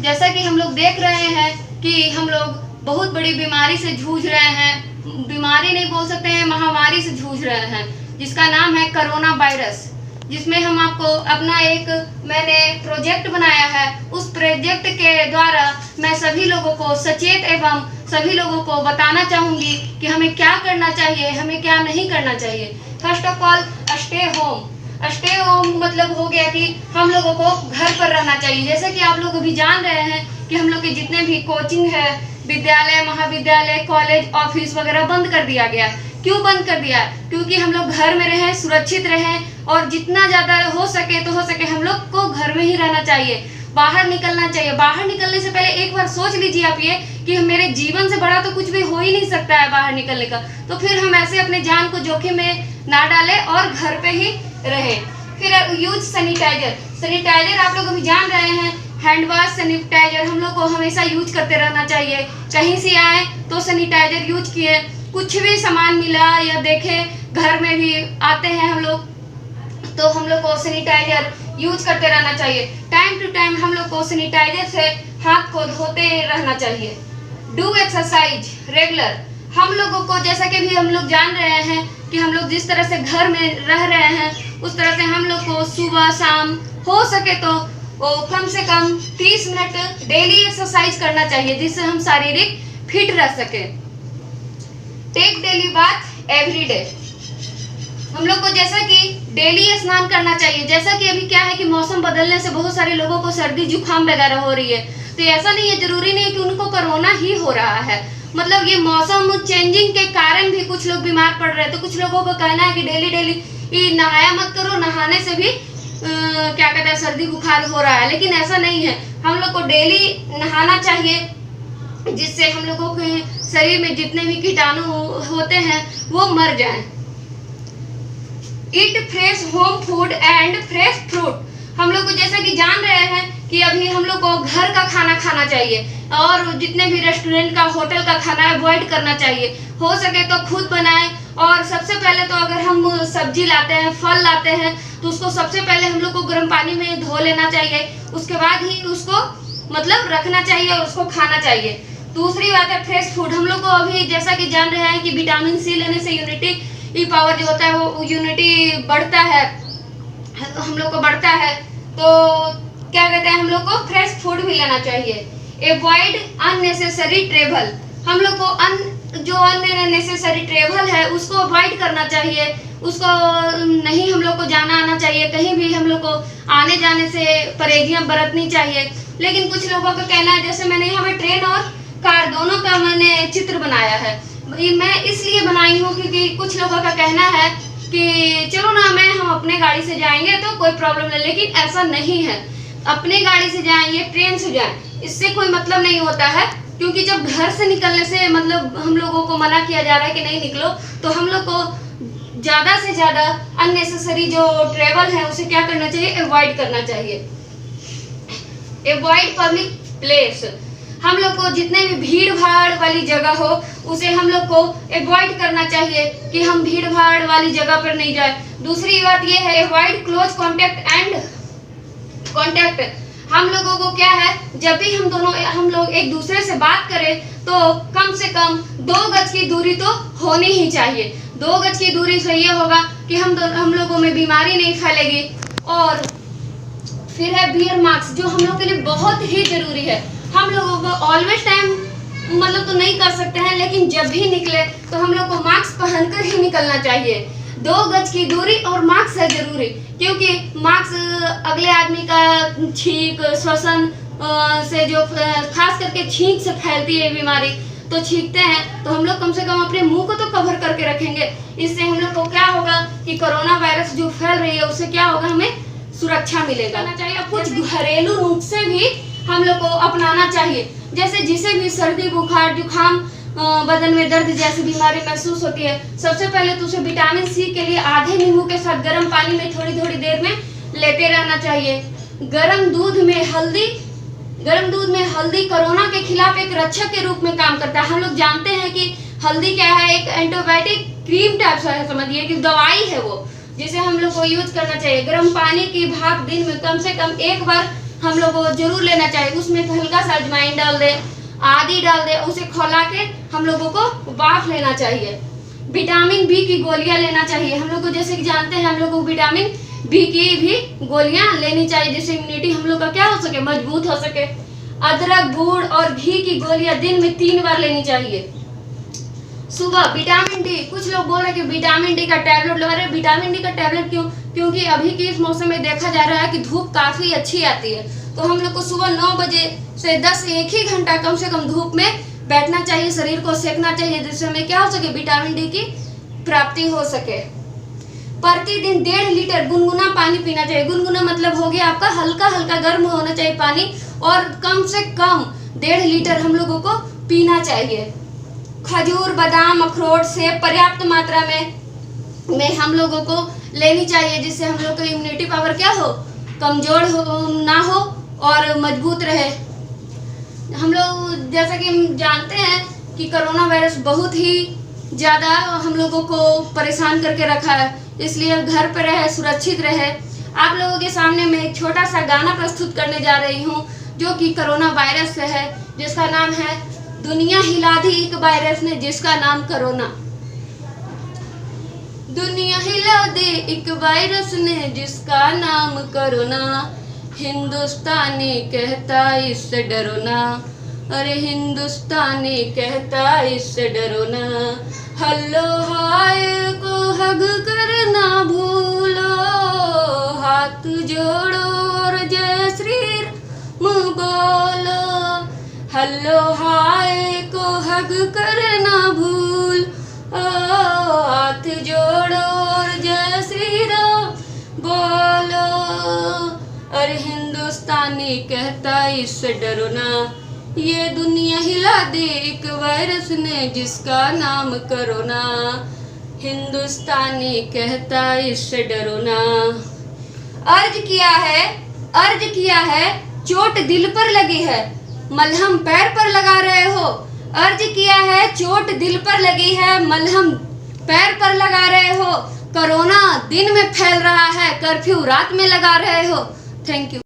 जैसा कि हम लोग देख रहे हैं कि हम लोग बहुत बड़ी बीमारी से जूझ रहे हैं, बीमारी नहीं बोल सकते हैं, महामारी से जूझ रहे हैं, जिसका नाम है कोरोना वायरस। जिसमें हम आपको अपना मैंने प्रोजेक्ट बनाया है। उस प्रोजेक्ट के द्वारा मैं सभी लोगों को सचेत एवं सभी लोगों को बताना चाहूँगी कि हमें क्या करना चाहिए, हमें क्या नहीं करना चाहिए। First of all, stay home. Stay home मतलब हो गया कि हम लोगों को घर पर रहना चाहिए। जैसे कि आप लोग अभी जान रहे हैं कि हम लोग के जितने भी कोचिंग है, विद्यालय, महाविद्यालय, कॉलेज, ऑफिस वगैरह बंद कर दिया गया। क्यों बंद कर दिया? क्योंकि हम लोग घर में रहें, सुरक्षित रहें और जितना ज़्यादा हो सके हम लोग को घर में ही रहना चाहिए, बाहर निकलना चाहिए। बाहर निकलने से पहले एक बार सोच लीजिए आप ये कि मेरे जीवन से बड़ा तो कुछ भी हो ही नहीं सकता है बाहर निकलने का। तो फिर हम ऐसे अपने जान को जोखिम में ना डालें और घर पे ही रहें। फिर यूज सैनिटाइजर। सैनिटाइजर आप लोग अभी जान रहे हैं, हैंड वॉश, सैनिटाइजर हम लोग को हमेशा यूज करते रहना चाहिए। कहीं से आए तो सैनिटाइजर यूज किए। कुछ भी सामान मिला या देखे, घर में भी आते हैं हम लोग, तो हम लोग को सैनिटाइजर यूज करते रहना चाहिए। टाइम टू टाइम हम लोग को सैनिटाइजर से हाथ को धोते रहना चाहिए। Do exercise regular. हम लोगों को जैसा कि भी हम लोग जान रहे हैं कि हम लोग जिस तरह से घर में रह रहे हैं, उस तरह से हम लोग को सुबह शाम हो सके तो कम से कम 30 मिनट डेली एक्सरसाइज करना चाहिए, जिससे हम शारीरिक फिट रह सके। Take daily bath every day. हम लोग को जैसा कि डेली स्नान करना चाहिए। जैसा कि अभी क्या है कि मौसम बदलने से बहुत सारे लोगों को सर्दी जुकाम वगैरह हो रही है, तो ऐसा नहीं है, जरूरी नहीं कि उनको कोरोना ही हो रहा है। मतलब ये मौसम चेंजिंग के कारण भी कुछ लोग बीमार पड़ रहे हैं। तो कुछ लोगों का कहना है कि डेली ये नहाया मत करो, नहाने से भी क्या कहते हैं सर्दी बुखार हो रहा है, लेकिन ऐसा नहीं है। हम लोग को डेली नहाना चाहिए, जिससे हम लोगों के शरीर में जितने भी कीटाणु होते हैं वो मर जाएं। ईट fresh home food and fresh fruit. हम लोग को जैसा कि जान रहे हैं कि अभी हम लोग को घर का खाना खाना चाहिए और जितने भी रेस्टोरेंट का, होटल का खाना अवॉइड करना चाहिए। हो सके तो खुद बनाएं। और सबसे पहले तो अगर हम सब्जी लाते हैं, फल लाते हैं, तो उसको सबसे पहले हम लोग को गर्म पानी में धो लेना चाहिए। उसके बाद ही उसको मतलब रखना चाहिए और उसको खाना चाहिए। दूसरी बात है फ्रेश फूड। हम लोग को अभी जैसा कि जान रहे हैं कि विटामिन सी लेने से इम्यूनिटी पावर जो होता है वो इम्यूनिटी बढ़ता है, हम लोग को बढ़ता है। तो क्या कहते हैं, हम लोग को फ्रेश फूड भी लेना चाहिए। Avoid unnecessary travel. हम लोग को जो अननेसेसरी ट्रेवल है उसको अवॉइड करना चाहिए। उसको नहीं हम लोग को जाना आना चाहिए। कहीं भी हम लोग को आने जाने से परहेजियां बरतनी चाहिए। लेकिन कुछ लोगों का कहना है, जैसे मैंने यहाँ पे ट्रेन और कार दोनों का मैंने चित्र बनाया है। मैं इसलिए बनाई हूँ क्योंकि कुछ लोगों का कहना है कि चलो ना हम अपने गाड़ी से जाएंगे तो कोई प्रॉब्लम नहीं, लेकिन ऐसा नहीं है। अपने गाड़ी से जाएंगे, ट्रेन से जाएं, इससे कोई मतलब नहीं होता है। क्योंकि जब घर से निकलने से मतलब हम लोगों को मना किया जा रहा है कि नहीं निकलो, तो हम लोग को ज़्यादा से ज़्यादा अननेसेसरी जो ट्रेवल है उसे क्या करना चाहिए, अवॉइड करना चाहिए। Avoid public place. हम लोग को जितने भी भीड़ भाड़ वाली जगह हो उसे हम लोग को अवॉइड करना चाहिए कि हम भीड़ भाड़ वाली जगह पर नहीं जाए। दूसरी बात ये है avoid close contact and contact. हम लोगों को क्या है, जब भी हम लोग एक दूसरे से बात करें तो कम से कम 2 गज की दूरी तो होनी ही चाहिए। 2 गज की दूरी से ये होगा कि हम लोगों में बीमारी नहीं फैलेगी। और फिर है वियर मास्क, जो हम लोग के लिए बहुत ही जरूरी है। हम लोगों को ऑलवेज टाइम मतलब तो नहीं कर सकते हैं, लेकिन जब भी निकले तो हम लोग को मास्क पहनकर ही निकलना चाहिए। 2 गज की दूरी और मास्क है जरूरी, क्योंकि मास्क अगले आदमी का छींक, श्वसन से जो खास करके छींक से फैलती है बीमारी, तो छींकते हैं तो हम लोग कम से कम अपने मुंह को तो कवर करके रखेंगे। इससे हम लोग को क्या होगा कि कोरोना वायरस जो फैल रही है उससे क्या होगा, हमें सुरक्षा मिलेगा। चाहिए कुछ घरेलू नुस्खे भी हम लोग को अपनाना चाहिए। जैसे जिसे भी सर्दी बुखार जुकाम, बदन में दर्द जैसी बीमारी महसूस होती है, सबसे पहले तो उसे विटामिन सी के लिए आधे नींबू के साथ गर्म पानी में थोड़ी थोड़ी देर में लेते रहना चाहिए। गर्म दूध में हल्दी कोरोना के खिलाफ एक रक्षक के रूप में काम करता है। हम लोग जानते हैं कि हल्दी क्या है, एक एंटीबायोटिक क्रीम टाइप सा है, समझिए कि दवाई है वो, जिसे हम लोग को यूज करना चाहिए। गर्म पानी की भाप दिन में कम से कम 1 बार हम लोग को जरूर लेना चाहिए। उसमें हल्का सा अजवाइन डाल दे, आदि डाल दे, उसे खौला के हम लोगों को वाफ लेना चाहिए। विटामिन बी की गोलियां लेना चाहिए हम लोग को, जैसे कि जानते हैं हम लोग को विटामिन बी की भी गोलियां लेनी चाहिए, जिससे इम्यूनिटी हम लोग का क्या हो सके, मजबूत हो सके। अदरक, गुड़ और घी की गोलियां दिन में 3 बार लेनी चाहिए। सुबह विटामिन डी, कुछ लोग बोल रहे हैं कि विटामिन डी का टैबलेट लो। अरे विटामिन डी का टैबलेट क्यों? क्योंकि अभी के इस मौसम में देखा जा रहा है कि धूप काफी अच्छी आती है, तो हम लोग को सुबह 9 बजे से 10 एक ही घंटा कम से कम धूप में बैठना चाहिए, शरीर को सेकना चाहिए, जिससे हमें क्या हो सके, विटामिन डी की प्राप्ति हो सके। प्रतिदिन 1.5 लीटर गुनगुना पानी पीना चाहिए। गुनगुना मतलब हो गया आपका हल्का हल्का गर्म होना चाहिए पानी, और कम से कम 1.5 लीटर हम लोगों को पीना चाहिए। खजूर, बादाम, अखरोट, सेब पर्याप्त मात्रा में हम लोगों को लेनी चाहिए, जिससे हम लोग का इम्यूनिटी पावर क्या हो, कमजोर हो ना हो और मजबूत रहे। हम लोग जैसा कि हम जानते हैं कि कोरोना वायरस बहुत ही ज़्यादा हम लोगों को परेशान करके रखा है, इसलिए घर पर रहे, सुरक्षित रहे। आप लोगों के सामने मैं एक छोटा सा गाना प्रस्तुत करने जा रही हूँ, जो कि कोरोना वायरस से है, जिसका नाम है दुनिया हिला दी एक वायरस ने, जिसका नाम कोरोना। दुनिया हिला दे एक वायरस ने, जिसका नाम कोरोना। हिंदुस्तानी कहता इससे डरो ना, अरे हिंदुस्तानी कहता इससे डरो ना। हल्लो हाय को हग करना भूलो, हाथ जोड़ो और जय श्री राम बोलो। हल्लो हाय को हग करना भूल, हाथ जोड़ो और जय श्री राम बोलो। अरे हिंदुस्तानी कहता इससे डरो ना, ये दुनिया हिला दे एक वायरस ने, जिसका नाम कोरोना। हिंदुस्तानी कहता इससे डरो ना। अर्ज किया है चोट दिल पर लगी है, मलहम पैर पर लगा रहे हो। अर्ज किया है चोट दिल पर लगी है, मलहम पैर पर लगा रहे हो। कोरोना दिन में फैल रहा है, कर्फ्यू रात में लगा रहे हो। Thank you.